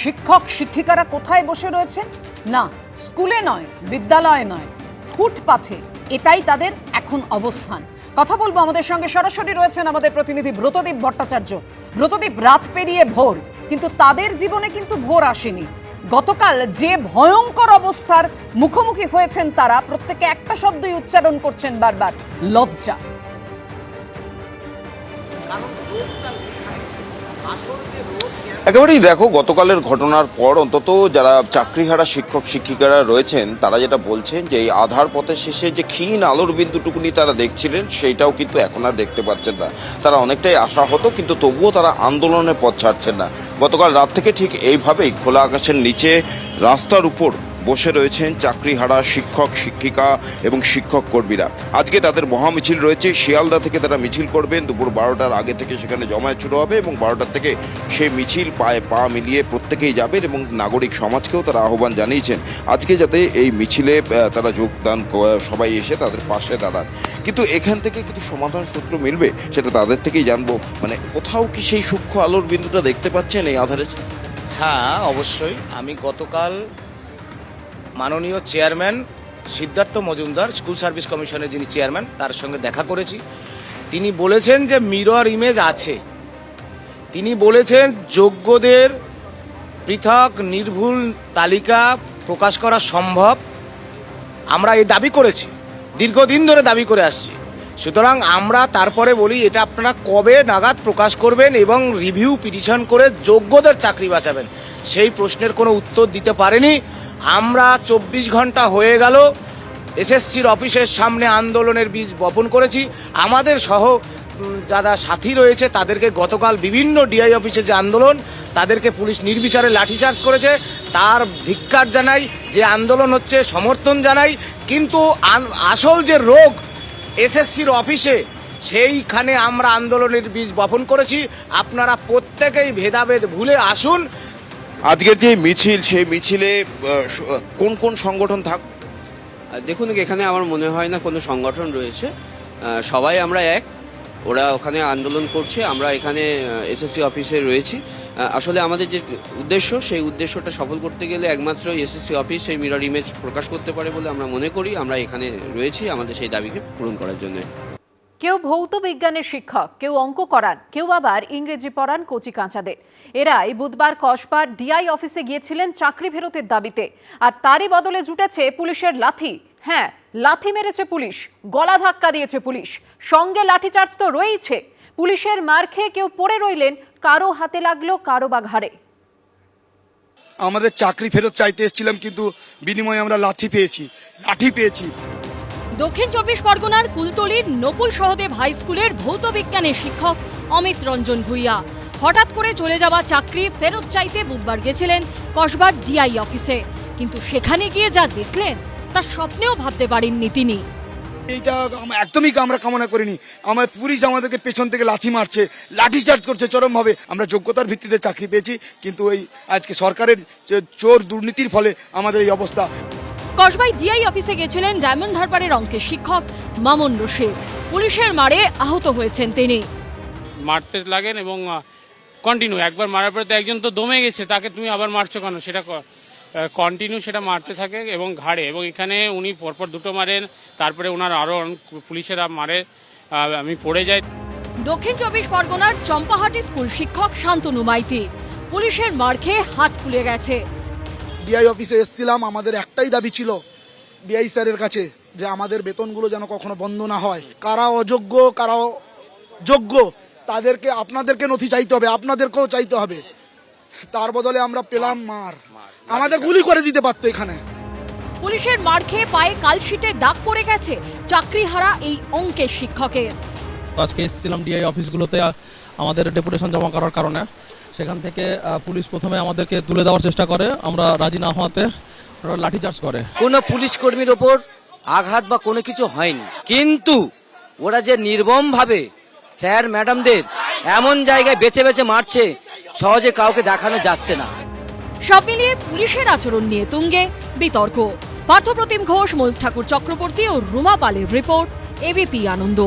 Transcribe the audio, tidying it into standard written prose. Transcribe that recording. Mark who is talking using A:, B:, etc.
A: শিক্ষক শিক্ষিকারা কোথায় বসে রয়েছে? না স্কুলে নয়, বিদ্যালয়ে নয়, ফুটপাথে। এটাই তাদের এখন অবস্থান। কথা বলবো, আমাদের সঙ্গে সরাসরি রয়েছেন আমাদের প্রতিনিধি ব্রতদীপ ভট্টাচার্য। ব্রতদীপ, রাত পেরিয়ে ভোর, কিন্তু তাদের জীবনে কিন্তু ভোর আসেনি। গতকাল যে ভয়ঙ্কর অবস্থার মুখোমুখি হয়েছেন তারা, প্রত্যেকে একটা শব্দই উচ্চারণ করছেন বারবার, লজ্জা।
B: একেবারেই দেখো, গতকালের ঘটনার পর অন্তত যারা চাকরিহারা শিক্ষক শিক্ষিকারা রয়েছেন তারা যেটা বলছেন যে এই আধার পথের শেষে যে ক্ষীণ আলোর বিন্দুটুকুনি তারা দেখছিলেন সেইটাও কিন্তু এখন আর দেখতে পাচ্ছেন না। তারা অনেকটাই আশাহত, কিন্তু তবুও তারা আন্দোলনের পথ ছাড়ছেন না। গতকাল রাত থেকে ঠিক এইভাবেই খোলা আকাশের নিচে রাস্তার উপর বসে রয়েছেন চাকরিহারা শিক্ষক শিক্ষিকা এবং শিক্ষক কর্মীরা। আজকে তাদের মহামিছিল রয়েছে। শিয়ালদা থেকে তারা মিছিল করবেন, দুপুর 12টার আগে থেকে সেখানে জমায়েত শুরু হবে এবং 12টার থেকে সেই মিছিল পায়ে পা মিলিয়ে প্রত্যেকেই যাবেন এবং নাগরিক সমাজকেও তারা আহ্বান জানিয়েছেন আজকে যাতে এই মিছিলে তারা যোগদান, সবাই এসে তাদের পাশে দাঁড়ান। কিন্তু এখান থেকে কিছু সমাধান সূত্র মিলবে সেটা তাদের থেকেই জানবো। মানে কোথাও কি সেই সূক্ষ্ম আলোর বিন্দুটা দেখতে পাচ্ছেন এই আধারে?
C: হ্যাঁ, অবশ্যই। আমি গতকাল মাননীয় chairman Siddhartha Majumdar, school service কমিশনের যিনি চেয়ারম্যান, তার সঙ্গে দেখা করেছি। তিনি বলেছেন যে মিরর ইমেজ আছে। তিনি বলেছেন যোগ্যদের পৃথক নির্ভুল তালিকা প্রকাশ করা সম্ভব। আমরা এই দাবি করেছি, দীর্ঘদিন ধরে দাবি করে আসছি। সুতরাং আমরা তারপরে বলি এটা আপনারা কবে নাগাদ প্রকাশ করবেন এবং রিভিউ পিটিশন করে যোগ্যদের চাকরি বাঁচাবেন, সেই প্রশ্নের কোনো উত্তর দিতে পারেনি। আমরা 24 ঘন্টা হয়ে গেল এসএসসির অফিসের সামনে আন্দোলনের বীজ বপন করেছি। আমাদের সহ যারা সাথী রয়েছে তাদেরকে গতকাল বিভিন্ন ডিআই অফিসে যে আন্দোলন, তাদেরকে পুলিশ নির্বিচারে লাঠিচার্জ করেছে। তার ধিক্কার জানাই, যে আন্দোলন হচ্ছে সমর্থন জানাই। কিন্তু আসল যে রোগ এসএসসির অফিসে, সেইখানে আমরা আন্দোলনের বীজ বপন করেছি। আপনারা প্রত্যেকেই ভেদাভেদ ভুলে আসুন।
B: আজকের যে মিছিল, সেই মিছিলে কোন কোন সংগঠন থাকবে?
D: দেখুন, এখানে আমার মনে হয় না কোনো সংগঠন রয়েছে। সবাই আমরা এক। ওরা ওখানে আন্দোলন করছে, আমরা এখানে এসএসসি অফিসে রয়েছি। আসলে আমাদের যে উদ্দেশ্য, সেই উদ্দেশ্যটা সফল করতে গেলে একমাত্র এসএসসি অফিস সেই মিরর ইমেজ প্রকাশ করতে পারে বলে আমরা মনে করি। আমরা এখানে রয়েছি আমাদের সেই দাবিকে পূরণ করার জন্য।
E: কেউ ভৌত বিজ্ঞানের শিক্ষক, কেউ অঙ্ক করান, কেউ আবার ইংরেজি পড়ান কচি কাঁচাদের। এরাই বুধবার কসবার ডিআই অফিসে গিয়েছিলেন চাকরি ফেরতের দাবিতে। আর তারই বদলে জুটেছে পুলিশের লাথি। হ্যাঁ, লাথি মেরেছে পুলিশ, গলা ধাক্কা দিয়েছে পুলিশ, সঙ্গে লাঠিচার্জ তো রয়েছে। পুলিশের মার খেয়ে কেউ পড়ে রইলেন, কারো হাতে লাগলো, কারো বা ঘাড়ে।
F: আমাদের চাকরি ফেরত চাইতে এসেছিলাম, কিন্তু বিনিময়ে আমরা লাঠি পেয়েছি।
G: দক্ষিণ 24 পরগনার কুলতলির নকুল সহদেব হাই স্কুলের ভৌত বিজ্ঞানের শিক্ষক অমিত রঞ্জন ভূঁইয়া হঠাৎ করে চলে যাওয়া চাকরি ফেরত চাইতে বুধবার গেছিলেন কসবার ডিআই অফিসে। কিন্তু সেখানে গিয়ে যা দেখলেন তা স্বপ্নেও ভাবতে পারেননি তিনি।
F: এইটা একদমই আমরা কামনা করিনি। আমার পুলিশ আমাদেরকে পেছন থেকে লাথি মারছে, লাঠিচার্জ করছে চরমভাবে। আমরা যোগ্যতার ভিত্তিতে চাকরি পেয়েছি, কিন্তু ওই আজকে সরকারের চোর দুর্নীতির ফলে আমাদের এই অবস্থা।
G: কসবাই ডিআই অফিসে গেছিলেন ডায়মন্ড হারবারের অঙ্কের শিক্ষক মামুন রশিদ। পুলিশের মারে আহত হয়েছেন তিনি।
H: মারতে লাগেন এবং কন্টিনিউ, একবার মারার পরে তো একজন তো দমে গেছে, তাকে তুমি আবার মারছো কেন, সেটা কন্টিনিউ সেটা মারতে থাকে এবং ঘাড়ে। এবং এখানে উনি পরপর দুটো মারেন, তারপরে ওনার আরও পুলিশেরা মারে, আমি পড়ে যাই।
G: দক্ষিণ 24 পরগনার চম্পাহাটি স্কুল শিক্ষক শান্তনু মাইতি পুলিশের মার খেয়ে হাত ফুলে গেছে।
F: ডিআই অফিসে এসেছিলাম, আমাদের একটাই দাবি ছিল ডিআই স্যারের কাছে, যে আমাদের বেতনগুলো যেন কখনো বন্ধ না হয়। কারা অযোগ্য, কারা যোগ্য, তাদেরকে আপনাদেরকে নথি চাইতে হবে, আপনাদেরকেও চাইতে হবে। তার বদলে আমরা পেলাম মার। আমাদের গুলি করে দিতে পারতো এখানে।
G: পুলিশের মার খেয়ে পায়ে কালশিটের দাগ পড়ে গেছে চাকরিহারা এই অঙ্কের শিক্ষকের।
I: আজকে এসেছিলাম ডিআই অফিসগুলোতে আমাদের ডেপুটেশন জমা করার কারণে। সেখান থেকে পুলিশ প্রথমে আমাদেরকে তুলে দেওয়ার চেষ্টা করে, আমরা রাজি না হওয়াতে লাঠিচার্জ করে।
J: কোনো পুলিশ কর্মীর ওপর আঘাত বা কোনো কিছু হয়নি, কিন্তু ওরা যে নির্মমভাবে স্যার ম্যাডামদের এমন জায়গায় বেছে বেছে মারছে, সহজে কাউকে দেখানো যাচ্ছে না।
G: সব মিলিয়ে পুলিশের আচরণ নিয়ে তুঙ্গে বিতর্ক। পার্থপ্রতিম ঘোষ, ময়ূর ঠাকুর চক্রবর্তী ও রুমা পালের রিপোর্ট, এবিপি আনন্দ।